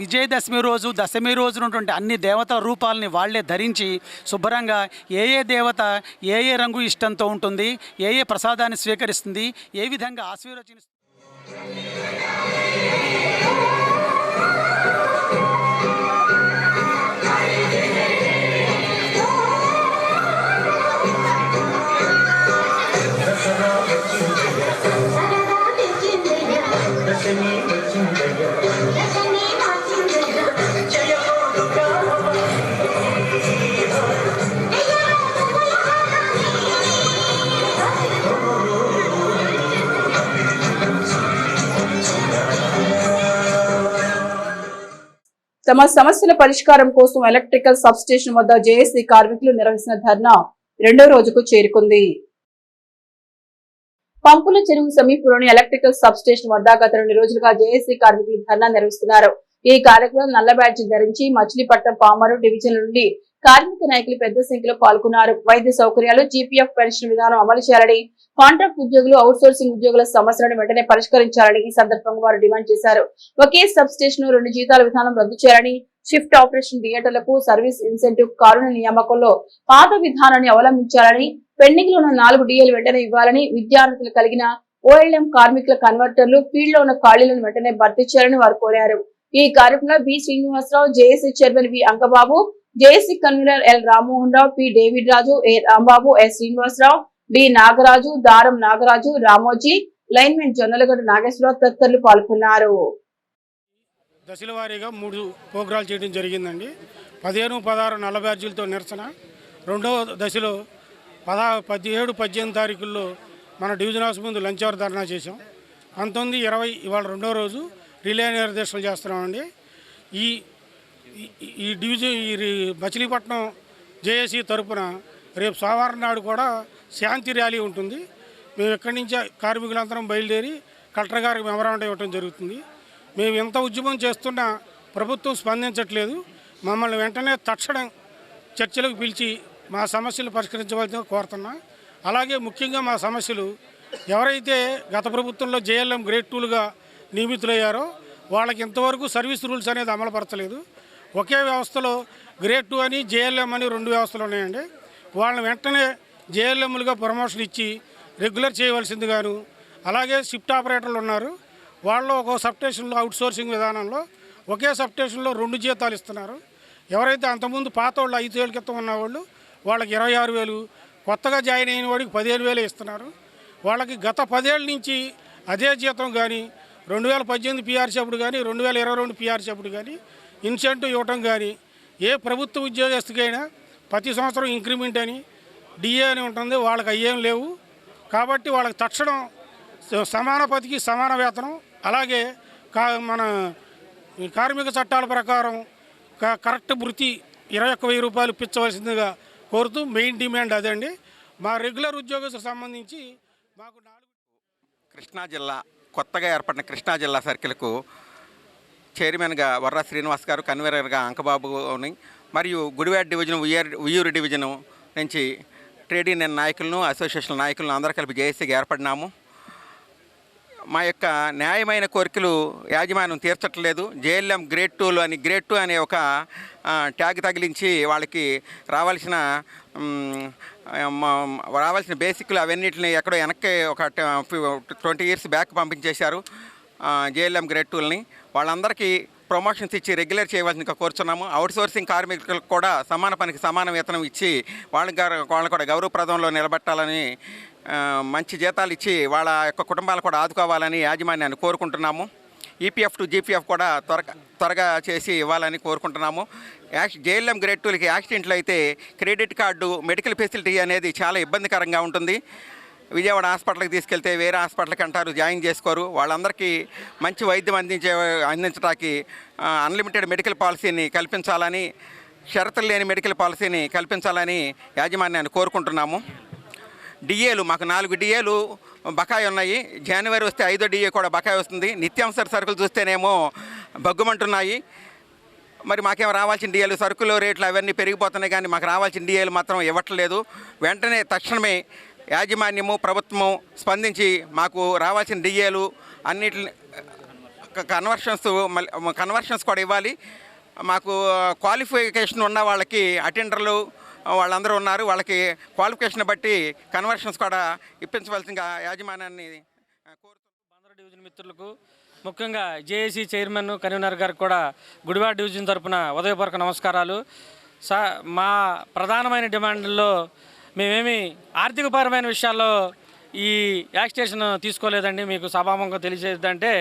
విజయదశమి రోజు దశమి రోజు ఉన్నటువంటి అన్ని దేవతల రూపాలని వాళ్లే ధరించి శుభ్రంగా ఏ దేవత ఏ రంగు ఇష్టంతో ఉంటుంది, ఏ ప్రసాదాన్ని స్వీకరిస్తుంది, ఏ విధంగా ఆశీర్వచనిస్తుంది. తమ సమస్యల పరిష్కారం కోసం ఎలక్ట్రికల్ సబ్ స్టేషన్ వద్ద జేఏసీ కార్మికులు నిర్వహిస్తున్న ధర్నా 2వ రోజుకు చేరుకుంది. పంపుల చెరువు సమీపంలోని ఎలక్ట్రికల్ సబ్ స్టేషన్ వద్ద గత 2 రోజులుగా జేఏసీ కార్మికులు ధర్నా నిర్వహిస్తున్నారు. ఈ కార్యక్రమం నల్ల బ్యాడ్జీ ధరించి మచిలీపట్నం పామరు డివిజన్ నుండి కార్మిక నాయకులు పెద్ద సంఖ్యలో పాల్గొన్నారు. వైద్య సౌకర్యాలు, జీపీఎఫ్ పెన్షన్ విధానం అమలు చేయాలని, కాంట్రాక్ట్ ఉద్యోగులు, అవుట్ సోర్సింగ్ ఉద్యోగుల సమస్యలను వెంటనే పరిష్కరించాలని ఈ సందర్భంగా వారు డిమాండ్ చేశారు. ఒకే సబ్ స్టేషన్ 2 జీతాల విధానం రద్దు చేయాలని, షిఫ్ట్ ఆపరేషన్ థియేటర్లకు సర్వీస్ ఇన్సెంటివ్ కారుణ నియామకంలో పాత విధానాన్ని అవలంబించాలని, పెండింగ్ లో ఉన్న 4 డిఏలు వెంటనే ఇవ్వాలని, విద్యార్థులు కలిగిన ఓఎల్ఎం కార్మికుల కన్వర్టర్లు ఫీల్డ్ లో ఉన్న ఖాళీలను వెంటనే భర్తీ చేయాలని వారు కోరారు. ఈ కార్యక్రమంలో B Srinivasarao, JAC chairman V Ankababu, JAC convener L Rammohan Rao, P David Raju, A Rambabu, S Srinivasarao, D Nagaraju, Daram Nagaraju, Ramoji, linemen Jonnalagadda Nageswararao తదితరులు పాల్గొన్నారు. దశల వారీగా 3 ప్రోగ్రాలు చేయడం జరిగిందండి. 15, 16, 40 బ్యాడ్జీలతో నిరసన. 2వ దశలో 17, 18 తారీఖుల్లో మన డివిజన్ హౌస్ ముందు లంచ్ అవర్ ధర్నా చేసాం. 19, 20 ఇవాళ 2వ రోజు రిలే నిర్దేశాలు చేస్తున్నామండి. ఈ డివిజన్ మచిలీపట్నం జేఏసీ తరఫున రేపు సోమవారం నాడు కూడా శాంతి ర్యాలీ ఉంటుంది. మేము ఇక్కడి నుంచి కార్మికులందరం బయలుదేరి కలెక్టర్ గారికి మెమరాండం ఇవ్వడం జరుగుతుంది. మేము ఎంత ఉద్యమం చేస్తున్నా ప్రభుత్వం స్పందించట్లేదు. మమ్మల్ని వెంటనే తక్షణం చర్చలకు పిలిచి మా సమస్యలు పరిష్కరించవలసిందిగా కోరుతున్నా. అలాగే ముఖ్యంగా మా సమస్యలు ఎవరైతే గత ప్రభుత్వంలో జేఎల్ఎం గ్రేడ్ 2లుగా నియమితులయ్యారో వాళ్ళకి ఇంతవరకు సర్వీస్ రూల్స్ అనేది అమలుపరచలేదు. ఒకే వ్యవస్థలో గ్రేడ్ 2 అని జేఎల్ఎం అని 2 వ్యవస్థలు ఉన్నాయండి. వాళ్ళని వెంటనే జేఎల్ఎంలుగా ప్రమోషన్ ఇచ్చి రెగ్యులర్ చేయవలసిందిగాను, అలాగే షిఫ్ట్ ఆపరేటర్లు ఉన్నారు, వాళ్ళు ఒక సబ్ స్టేషన్లో అవుట్ సోర్సింగ్ విధానంలో ఒకే సబ్ స్టేషన్లో 2 జీతాలు ఇస్తున్నారు. ఎవరైతే అంతకుముందు పాత వాళ్ళు 5 ఏళ్ళ క్రితం ఉన్నవాళ్ళు వాళ్ళకి 26,000, కొత్తగా జాయిన్ అయిన వాడికి 15,000 ఇస్తున్నారు. వాళ్ళకి గత 10 ఏళ్ళ నుంచి అదే జీతం కానీ 2018 పిఆర్సీ అప్పుడు కానీ 2022 పిఆర్సీ అప్పుడు కానీ ఇన్సెంటివ్ ఇవ్వటం కానీ ఏ ప్రభుత్వ ఉద్యోగస్తుకైనా ప్రతి సంవత్సరం ఇంక్రిమెంట్ అని డిఏ అని ఉంటుంది. వాళ్ళకి అయ్యేం లేవు. కాబట్టి వాళ్ళకి తక్షణం సమాన పతికి సమాన వేతనం, అలాగే మన కార్మిక చట్టాల ప్రకారం కరెక్ట్ వృత్తి 21,000 రూపాయలు ఇప్పించవలసిందిగా కోరుతూ మెయిన్ డిమాండ్ అదండి. మా రెగ్యులర్ ఉద్యోగస్తులకు సంబంధించి మాకు కృష్ణా జిల్లా కొత్తగా ఏర్పడిన కృష్ణా జిల్లా సర్కిల్కు చైర్మన్గా వర్రా శ్రీనివాస్ గారు, కన్వీనర్గా అంకబాబుని మరియు గుడివాడ డివిజన్, ఉయ్యూరు డివిజను నుంచి ట్రేడ్ యూనియన్ నాయకులను, అసోసియేషన్ నాయకులను అందరూ కలిపి జేఏసీగా ఏర్పడినాము. మా యొక్క న్యాయమైన కోరికలు యాజమాన్యం తీర్చట్లేదు. జేఎల్ఎం గ్రేడ్ 2 అని గ్రేడ్ 2 అనే ఒక ట్యాగ్ తగిలించి వాళ్ళకి రావాల్సిన బేసిక్లు అవన్నిటిని ఎక్కడో వెనక్కి ఒక 20 years బ్యాక్ పంపించేశారు జేఎల్ఎం గ్రేడ్ 2ని. వాళ్ళందరికీ ప్రమోషన్స్ ఇచ్చి రెగ్యులర్ చేయవలసిందిగా కోరుచున్నాము. అవుట్సోర్సింగ్ కార్మికులకు కూడా సమాన పనికి సమాన వేతనం ఇచ్చి వాళ్ళని కూడా గౌరవప్రదంలో నిలబెట్టాలని, మంచి జీతాలు ఇచ్చి వాళ్ళ యొక్క కుటుంబాలు కూడా ఆదుకోవాలని యాజమాన్యాన్ని కోరుకుంటున్నాము. ఈపీఎఫ్ టు జీపీఎఫ్ కూడా త్వరగా చేసి ఇవ్వాలని కోరుకుంటున్నాము. జేఎల్ఎం గ్రేడ్ 2లకి యాక్సిడెంట్లు అయితే క్రెడిట్ కార్డు, మెడికల్ ఫెసిలిటీ అనేది చాలా ఇబ్బందికరంగా ఉంటుంది. విజయవాడ హాస్పిటల్కి తీసుకెళ్తే వేరే హాస్పిటల్కి అంటారు, జాయిన్ చేసుకోరు. వాళ్ళందరికీ మంచి వైద్యం అందించడానికి అన్లిమిటెడ్ మెడికల్ పాలసీని కల్పించాలని, షరతులు లేని మెడికల్ పాలసీని కల్పించాలని యాజమాన్యాన్ని కోరుకుంటున్నాము. డిఏలు మాకు 4 డిఏలు బకాయి ఉన్నాయి. జనవరి వస్తే 5వ డిఏ కూడా బకాయి వస్తుంది. నిత్యావసర సరుకులు చూస్తేనేమో బగ్గుమంటున్నాయి. మరి మాకేం రావాల్సిన డిఏలు, సరుకులు రేట్లు అవన్నీ పెరిగిపోతున్నాయి, కానీ మాకు రావాల్సిన డిఏలు మాత్రం ఇవ్వట్లేదు. వెంటనే తక్షణమే యాజమాన్యము, ప్రభుత్వము స్పందించి మాకు రావాల్సిన డిఏలు అన్నిటిని కన్వర్షన్స్ కూడా ఇవ్వాలి. మాకు క్వాలిఫికేషన్ ఉన్న వాళ్ళకి అటెండర్లు వాళ్ళందరూ ఉన్నారు. వాళ్ళకి క్వాలిఫికేషన్ బట్టి కన్వర్షన్స్ కూడా ఇప్పించవలసిందిగా యాజమాన్యాన్ని కోరుతున్నాను. బందర్ డివిజన్ మిత్రులకు, ముఖ్యంగా జేఏసీ చైర్మన్, కన్వీనర్ గారికి కూడా గుడివాడ డివిజన్ తరఫున ఉదయపూర్వక నమస్కారాలు. మా ప్రధానమైన డిమాండ్లలో మేమేమి ఆర్థికపరమైన విషయాల్లో ఈ యాక్సిడేషన్ తీసుకోలేదండి. మీకు సభాముఖంగా తెలియజేదంటే,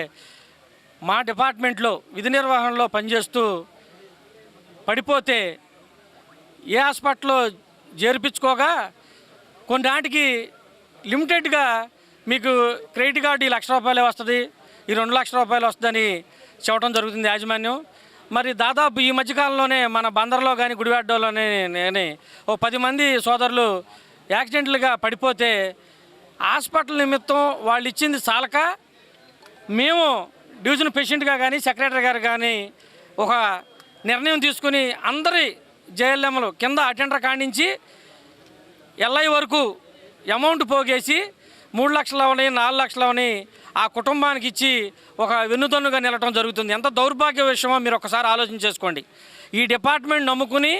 మా డిపార్ట్మెంట్లో విధి నిర్వహణలో పనిచేస్తూ పడిపోతే ఏ హాస్పిటల్లో చేర్పించుకోగా కొన్నిటికి లిమిటెడ్గా మీకు క్రెడిట్ కార్డు 1,00,000 రూపాయలే వస్తుంది, ఈ 2,00,000 రూపాయలు వస్తుందని చెప్పడం జరుగుతుంది యాజమాన్యం. మరి దాదాపు ఈ మధ్యకాలంలోనే మన బందర్లో కానీ గుడివాడలోనే నేను 10 మంది సోదరులు యాక్సిడెంట్లుగా పడిపోతే హాస్పిటల్ నిమిత్తం వాళ్ళు ఇచ్చింది చాలక మేము డివిజన్ ప్రెసిడెంట్గా కానీ సెక్రటరీ గారు కానీ ఒక నిర్ణయం తీసుకుని అందరి జేఎల్ఎంలు కింద అటెండర్ కాడించి ఎల్ఐ వరకు అమౌంట్ పోగేసి 3 లక్షలని 4 లక్షలని ఆ కుటుంబానికి ఇచ్చి ఒక వెన్నుదన్నుగా నిలటం జరుగుతుంది. ఎంత దౌర్భాగ్య విషయమో మీరు ఒకసారి ఆలోచన చేసుకోండి. ఈ డిపార్ట్మెంట్ నమ్ముకుని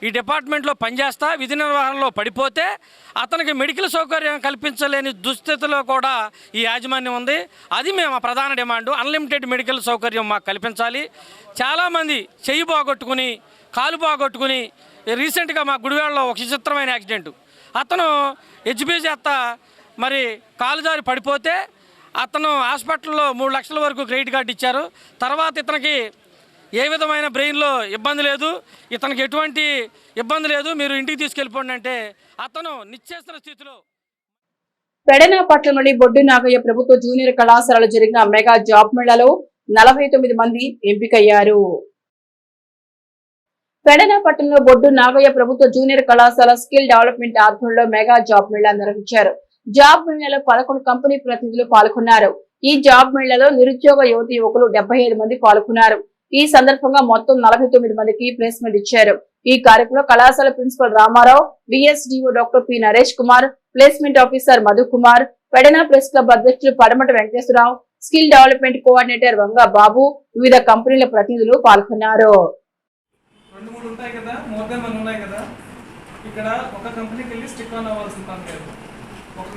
ఈ డిపార్ట్మెంట్లో పనిచేస్తా విధి నిర్వహణలో పడిపోతే అతనికి మెడికల్ సౌకర్యం కల్పించలేని దుస్థితిలో కూడా ఈ యాజమాన్యం ఉంది. అది మేము ప్రధాన డిమాండ్. అన్లిమిటెడ్ మెడికల్ సౌకర్యం మాకు కల్పించాలి. చాలామంది చెయ్యి బాగొట్టుకుని, కాలు బాగొట్టుకుని, రీసెంట్గా మా గుడివాడలో ఒక విచిత్రమైన యాక్సిడెంట్. అతను హెచ్బీ చేత మరి కాలు జారి పడిపోతే అతను హాస్పిటల్లో 3 లక్షల వరకు క్రెడిట్ కార్డు ఇచ్చారు. తర్వాత ఇతనికి ఏ విధమైన బ్రెయిన్లో ఇబ్బంది లేదు, ఇతనికి ఎటువంటి ఇబ్బంది లేదు, మీరు ఇంటికి తీసుకెళ్ళిపోండి అంటే అతను నిశ్చేసిన స్థితిలో. పెడనపట్నంలోని బొడ్డు నాగయ్య ప్రభుత్వ జూనియర్ కళాశాలలో జరిగిన మెగా జాబ్ మేళాలో 49 మంది ఎంపికయ్యారు. పెడనపట్నంలో బొడ్డు నాగయ్య ప్రభుత్వ జూనియర్ కళాశాల స్కిల్ డెవలప్మెంట్ ఆధ్వర్యంలో మెగా జాబ్ మేళా నిర్వహించారు. జాబ్ మేళాలో 11 కంపెనీ ప్రతినిధులు పాల్గొన్నారు. ఈ జాబ్ మేళాలో నిరుద్యోగ యువతి యువకులు 75 మంది పాల్గొన్నారు. ఈ సందర్భంగా మొత్తం 49 మందికి ప్లేస్మెంట్ ఇచ్చారు. ఈ కార్యక్రమంలో కళాశాల principal Ramarao, BSDO doctor P Naresh Kumar, placement officer Madhu Kumar, Pedana press club అధ్యక్షులు Padamata Venkateswararao, skill development coordinator Vanga Babu, వివిధ కంపెనీల ప్రతినిధులు పాల్గొన్నారు. 2-3 ఉంటాయి కదా, మోర్ దెన్ 1 ఉన్నాయి కదా. ఇక్కడ ఒక కంపెనీకి వెళ్ళి స్టిక్ ఆన్ అవ్వాల్సిన పని లేదు.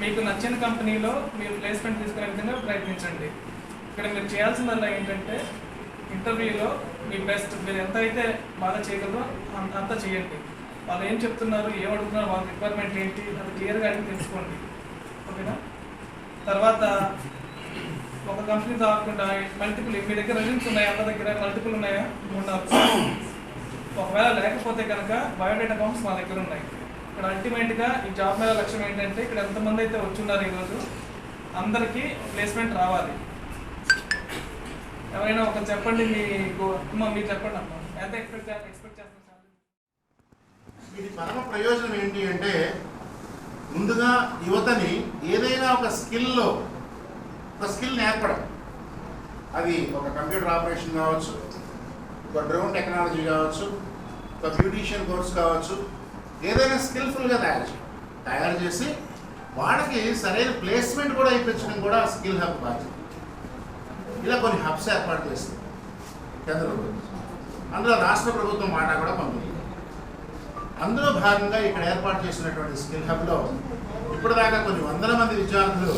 మీకు నచ్చిన కంపెనీలో మీరు ప్లేస్మెంట్ తీసుకునే విధంగా ప్రయత్నించండి. ఇక్కడ మీరు చేయాల్సిందల్లా ఏంటంటే ఇంటర్వ్యూలో మీ బెస్ట్, మీరు ఎంత అయితే బాగా చేయగలరో అంత చేయండి. వాళ్ళు ఏం చెప్తున్నారు, ఏం అడుగుతున్నారు, వాళ్ళ రిక్వైర్మెంట్ ఏంటి, అది క్లియర్గా అడిగి తెలుసుకోండి. ఓకేనా? తర్వాత ఒక కంపెనీ కాకుండా మల్టిపుల్, మీ దగ్గర రెజ్యూమ్స్ ఉన్నాయా, అందరి దగ్గర మల్టిపుల్ ఉన్నాయా, 3-4. ఒకవేళ లేకపోతే కనుక బయోడేటా ఫామ్స్ మా దగ్గర ఉన్నాయి. ఇక్కడ అల్టిమేట్గా ఈ జాబ్ మీద లక్ష్యం ఏంటంటే ఇక్కడ ఎంతమంది అయితే వచ్చున్నారు ఈరోజు అందరికీ ప్లేస్మెంట్ రావాలి. ఎవరైనా ఒక చెప్పండి, మీరు చెప్పండి అమ్మా, ఎంత ఎక్స్పెక్ట్ చేస్తున్నారు? ఇది పరమ ప్రయోజనం ఏంటి అంటే ముందుగా యువతని ఏదైనా ఒక స్కిల్ నేర్పడం. అది ఒక కంప్యూటర్ ఆపరేషన్ కావచ్చు, ఒక డ్రోన్ టెక్నాలజీ కావచ్చు, ఒక బ్యూటీషియన్ కోర్స్ కావచ్చు, ఏదైనా స్కిల్ఫుల్గా తయారు చేసి వాళ్ళకి సరైన ప్లేస్మెంట్ కూడా ఇప్పించడం కూడా స్కిల్ హబ్ బాధ్యత. ఇలా కొన్ని హబ్స్ ఏర్పాటు చేస్తుంది కేంద్ర ప్రభుత్వం, అందులో రాష్ట్ర ప్రభుత్వం వాటా కూడా పంపిణీ. అందులో భాగంగా ఇక్కడ ఏర్పాటు చేసినటువంటి స్కిల్ హబ్లో ఇప్పటిదాకా కొన్ని వందల మంది విద్యార్థులు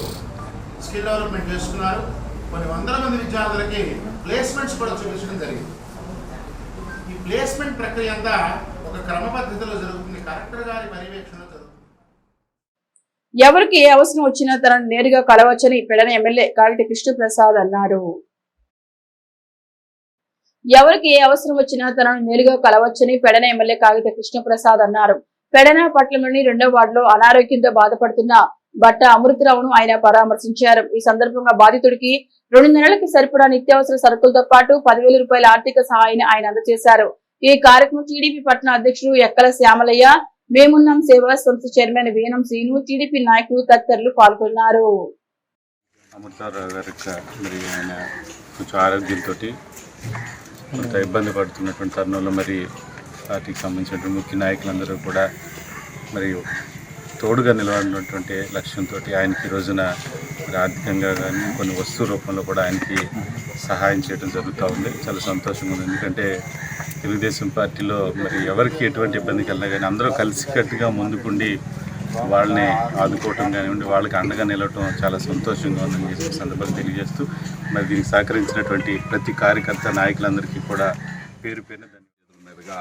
స్కిల్ డెవలప్మెంట్ చేసుకున్నారు. కొన్ని వందల మంది విద్యార్థులకి ప్లేస్మెంట్స్ కూడా చూపించడం జరిగింది. ఈ ప్లేస్మెంట్ ప్రక్రియ అంతా ఒక క్రమ పద్ధతిలో జరుగుతుంది, కలెక్టర్ గారి పర్యవేక్షణలో జరుగుతుంది. ఎవరికి ఏ అవసరం వచ్చినా తనను నేరుగా కలవచ్చని పెడన ఎమ్మెల్యే కాగిత కృష్ణప్రసాద్ అన్నారు. ఎవరికి ఏ అవసరం వచ్చినా తనను నేరుగా కలవచ్చని పెడన ఎమ్మెల్యే కాగిత కృష్ణప్రసాద్ అన్నారు. పెడన పట్టణంలోని 2వ వార్డులో అనారోగ్యంతో బాధపడుతున్న బట్ట అమృతరావును ఆయన పరామర్శించారు. ఈ సందర్భంగా బాధితుడికి 2 నెలలకి సరిపడా నిత్యావసర సరుకులతో పాటు 10,000 రూపాయల ఆర్థిక సహాయాన్ని ఆయన అందజేశారు. ఈ కార్యక్రమం టీడీపీ పట్టణ అధ్యక్షుడు ఎక్కల శ్యామలయ్య, మేమున్నాం సేవా సంస్థ చైర్మన్ వేనం శ్రీను, టీడీపీ నాయకులు తదితరులు పాల్గొన్నారు. అమృతరావు గారికి మరి ఆయన కొంచెం ఆరోగ్యంతో కొంత ఇబ్బంది పడుతున్నటువంటి తరుణంలో మరి పార్టీకి సంబంధించినటువంటి ముఖ్య నాయకులందరూ కూడా మరియు తోడుగా నిలబడినటువంటి లక్ష్యంతో ఆయనకి ఈ రోజున మరి ఆర్థికంగా కానీ కొన్ని వస్తువు రూపంలో కూడా ఆయనకి సహాయం చేయడం జరుగుతూ ఉంది. చాలా సంతోషంగా ఉంది. ఎందుకంటే తెలుగుదేశం పార్టీలో మరి ఎవరికి ఎటువంటి ఇబ్బంది కలిగినా కానీ అందరూ కలిసికట్టుగా ముందుకుండి వాళ్ళని ఆదుకోవటం కానివ్వండి, వాళ్ళకి అండగా నిలవటం చాలా సంతోషంగా ఉందని చెప్పి సందర్భంగా తెలియజేస్తూ మరి దీనికి సహకరించినటువంటి ప్రతి కార్యకర్త నాయకులందరికీ కూడా పేరు పేరున ధన్యవాదాలు. మీదుగా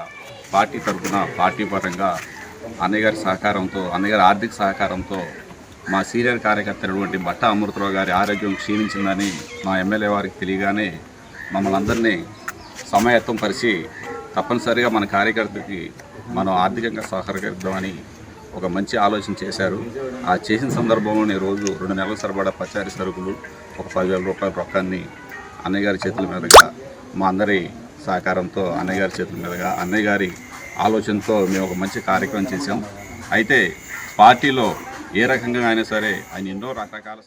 పార్టీ తరఫున పార్టీ పరంగా అన్నయ్య గారి సహకారంతో, అన్నయ్య గారి ఆర్థిక సహకారంతో మా సీనియర్ కార్యకర్త అయినటువంటి బట్ట అమృతరావు గారి ఆరోగ్యం క్షీణించిందని మా ఎమ్మెల్యే వారికి తెలియగానే మమ్మల్ని అందరినీ సమాయత్తం పరిచి తప్పనిసరిగా మన కార్యకర్తకి మనం ఆర్థికంగా సహకరిద్దామని ఒక మంచి ఆలోచన చేశారు. ఆ చేసిన సందర్భంలోనే రోజు 2 నెలల సరిపడా పచారీ సరుకులు, ఒక 10,000 రూపాయల రొక్కాన్ని అన్నయ్య గారి చేతుల మీదుగా మా అందరి సహకారంతో అన్నయ్య గారి చేతుల మీదుగా అన్నయ్య గారి ఆలోచనతో మేము ఒక మంచి కార్యక్రమం చేశాం. అయితే పార్టీలో ఏ రకంగా అయినా సరే ఆయన ఎన్నో రకరకాల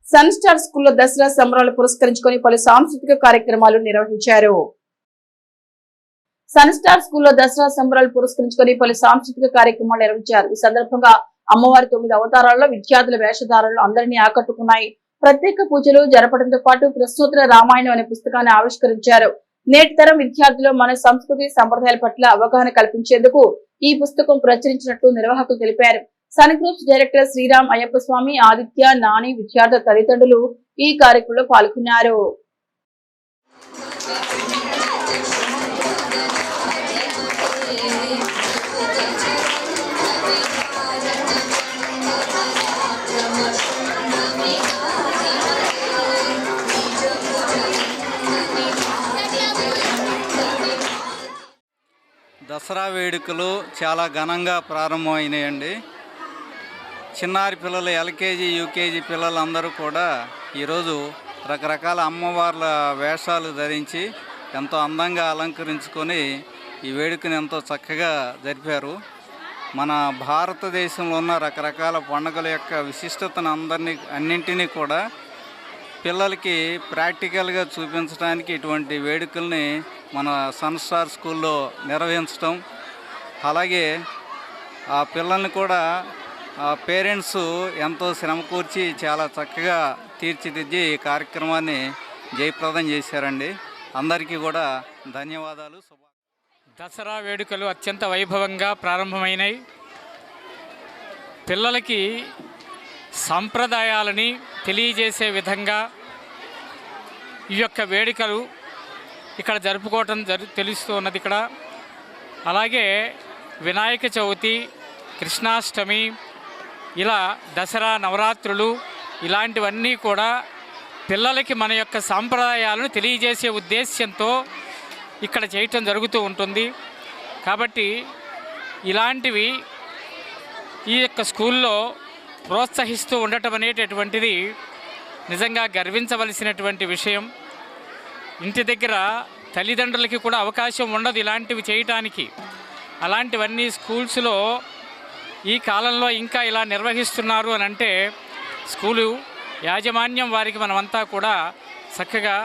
సన్ స్టార్ స్కూల్లో దసరా సంబరాలు పురస్కరించుకొని పలు సాంస్కృతిక కార్యక్రమాలు నిర్వహించారు. సన్ స్టార్ స్కూల్లో దసరా సంబరాలు పురస్కరించుకొని పలు సాంస్కృతిక కార్యక్రమాలు నిర్వహించారు. ఈ సందర్భంగా అమ్మవారి 9 అవతారాల్లో విద్యార్థుల వేషధారణలు అందరినీ ఆకట్టుకున్నాయి. ప్రత్యేక పూజలు జరపడంతో పాటు ప్రశ్నోత్తర రామాయణం అనే పుస్తకాన్ని ఆవిష్కరించారు. నేటి తరం విద్యార్థులు మన సంస్కృతి సంప్రదాయాల పట్ల అవగాహన కల్పించేందుకు ఈ పుస్తకం ప్రచురించినట్లు నిర్వాహకులు తెలిపారు. Sun Groups director Sriram Ayyappa Swamy, Aditya, Nani, విద్యార్థుల తల్లిదండ్రులు ఈ కార్యక్రమంలో పాల్గొన్నారు. దసరా వేడుకలు చాలా ఘనంగా ప్రారంభమైనాయండి. చిన్నారి పిల్లలు, ఎల్కేజీ, యూకేజీ పిల్లలందరూ కూడా ఈరోజు రకరకాల అమ్మవార్ల వేషాలు ధరించి ఎంతో అందంగా అలంకరించుకొని ఈ వేడుకను ఎంతో చక్కగా జరిపారు. మన భారతదేశంలో ఉన్న రకరకాల పండుగల యొక్క విశిష్టతను అన్నింటినీ కూడా పిల్లలకి ప్రాక్టికల్గా చూపించడానికి ఇటువంటి వేడుకల్ని మన సన్ స్టార్ స్కూల్లో నిర్వహించడం, అలాగే ఆ పిల్లల్ని కూడా పేరెంట్స్ ఎంతో శ్రమ కూర్చి చాలా చక్కగా తీర్చిదిద్ది ఈ కార్యక్రమాన్ని జయప్రదం చేశారండి. అందరికీ కూడా ధన్యవాదాలు. దసరా వేడుకలు అత్యంత వైభవంగా ప్రారంభమైనాయి. పిల్లలకి సంప్రదాయాలని తెలియజేసే విధంగా ఈ యొక్క వేడుకలు ఇక్కడ జరుపుకోవటం తెలుస్తూ ఉన్నది ఇక్కడ. అలాగే వినాయక చవితి, కృష్ణాష్టమి, ఇలా దసరా, నవరాత్రులు ఇలాంటివన్నీ కూడా పిల్లలకి మన యొక్క సాంప్రదాయాలను తెలియజేసే ఉద్దేశ్యంతో ఇక్కడ చేయటం జరుగుతూ ఉంటుంది. కాబట్టి ఇలాంటివి ఈ యొక్క స్కూల్లో ప్రోత్సహిస్తూ ఉండటం అనేటటువంటిది నిజంగా గర్వించవలసినటువంటి విషయం. ఇంటి దగ్గర తల్లిదండ్రులకి కూడా అవకాశం ఉండదు ఇలాంటివి చేయటానికి. అలాంటివన్నీ స్కూల్స్లో ఈ కాలంలో ఇంకా ఇలా నిర్వహిస్తున్నారు అని అంటే స్కూలు యాజమాన్యం వారికి మనమంతా కూడా చక్కగా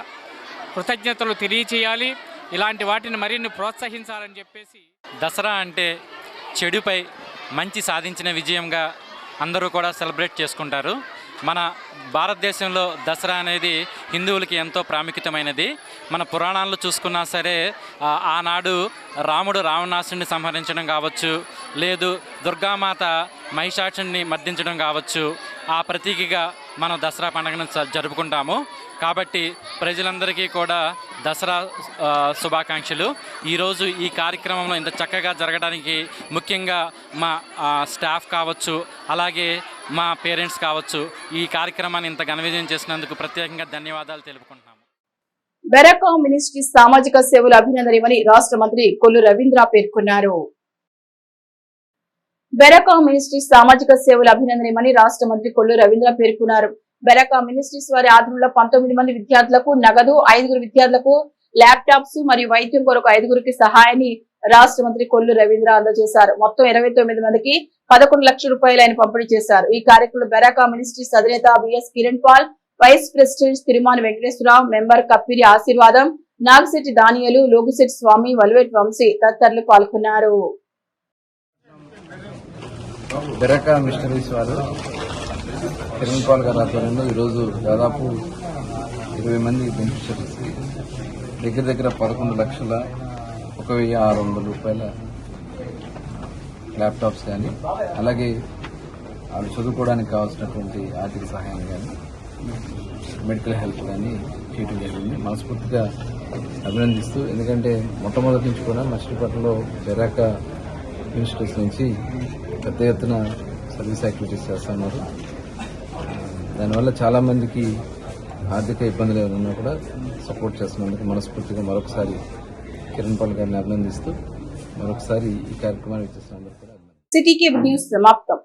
కృతజ్ఞతలు తెలియచేయాలి. ఇలాంటి వాటిని మరిన్ని ప్రోత్సహించాలని చెప్పేసి. దసరా అంటే చెడుపై మంచి సాధించిన విజయంగా అందరూ కూడా సెలబ్రేట్ చేసుకుంటారు. మన భారతదేశంలో దసరా అనేది హిందువులకి ఎంతో ప్రాముఖ్యతమైనది. మన పురాణాల్లో చూసుకున్నా సరే ఆనాడు రాముడు రావణాసుని సంహరించడం కావచ్చు, లేదు దుర్గామాత మహిషాసుని మర్దించడం కావచ్చు, ఆ ప్రతీకగా మనం దసరా పండుగను జరుపుకుంటాము. కాబట్టి ప్రజలందరికీ కూడా దసరా శుభాకాంక్షలు. ఈరోజు ఈ కార్యక్రమంలో ఇంత చక్కగా జరగడానికి ముఖ్యంగా మా స్టాఫ్ కావచ్చు, అలాగే మా పేరెంట్స్ కావచ్చు, ఈ కార్యక్రమాన్ని ఇంత ఘన విజయం చేసినందుకు ప్రత్యేకంగా ధన్యవాదాలు తెలుపుకుంటున్నాము. బెరకా మినిస్ట్రీ సామాజిక సేవలు అభినందనీయమని రాష్ట్ర మంత్రి కొల్లు రవీంద్ర పేర్కొన్నారు. బెరకా మినిస్ట్రీ సామాజిక సేవలు అభినందనీయమని రాష్ట్ర మంత్రి కొల్లు రవీంద్ర పేర్కొన్నారు. బెరకా మినిస్ట్రీస్ వారి ఆధ్వర్యంలో 19 మంది విద్యార్థులకు నగదు, 5 విద్యార్థులకు ల్యాప్టాప్స్ మరియు వైద్యం కొరకు 5 సహాయాన్ని రాష్ట్ర మంత్రి కొల్లు రవీంద్ర అందజేశారు. మొత్తం 29 మందికి 11 లక్షల రూపాయలు ఆయన పంపిణీ చేశారు. ఈ కార్యక్రమంలో బెరకా మినిస్ట్రీస్ అధినేత BS Kiran Paul, vice president Tirumani Venkateswararao, member Kappiri Aseervadam, Nagasetti దానియలు, లోగుశెట్టి స్వామి, వల్వేట్ వంశీ తదితరులు పాల్గొన్నారు. బెరకా మిషనరీస్ వారు కిరణ్ పాల్ గారి ఆధ్వర్యంలో ఈరోజు దాదాపు 20 మంది బెనిఫిషరీస్కి దగ్గర 11,01,600 రూపాయల ల్యాప్టాప్స్ కానీ, అలాగే వాళ్ళు చదువుకోవడానికి కావాల్సినటువంటి ఆర్థిక సహాయం కానీ, మెడికల్ హెల్ప్ కానీ చేయడం జరిగింది. మనస్ఫూర్తిగా అభినందిస్తూ, ఎందుకంటే మొట్టమొదటి నుంచి కూడా మచిలీపట్నంలో బెరకా మినిస్ట్రీస్ నుంచి పెద్ద ఎత్తున సర్వీస్ యాక్టివిటీస్ చేస్తున్నారు. దానివల్ల చాలామందికి ఆర్థిక ఇబ్బందులు ఏమైనా కూడా సపోర్ట్ చేస్తున్నందుకు మనస్ఫూర్తిగా మరొకసారి కిరణ్ పాల్ గారిని అభినందిస్తూ మరొకసారి ఈ కార్యక్రమాన్ని ఇచ్చేస్తున్నందుకు కూడా సిటీ కేబుల్ న్యూస్ సమాప్తం.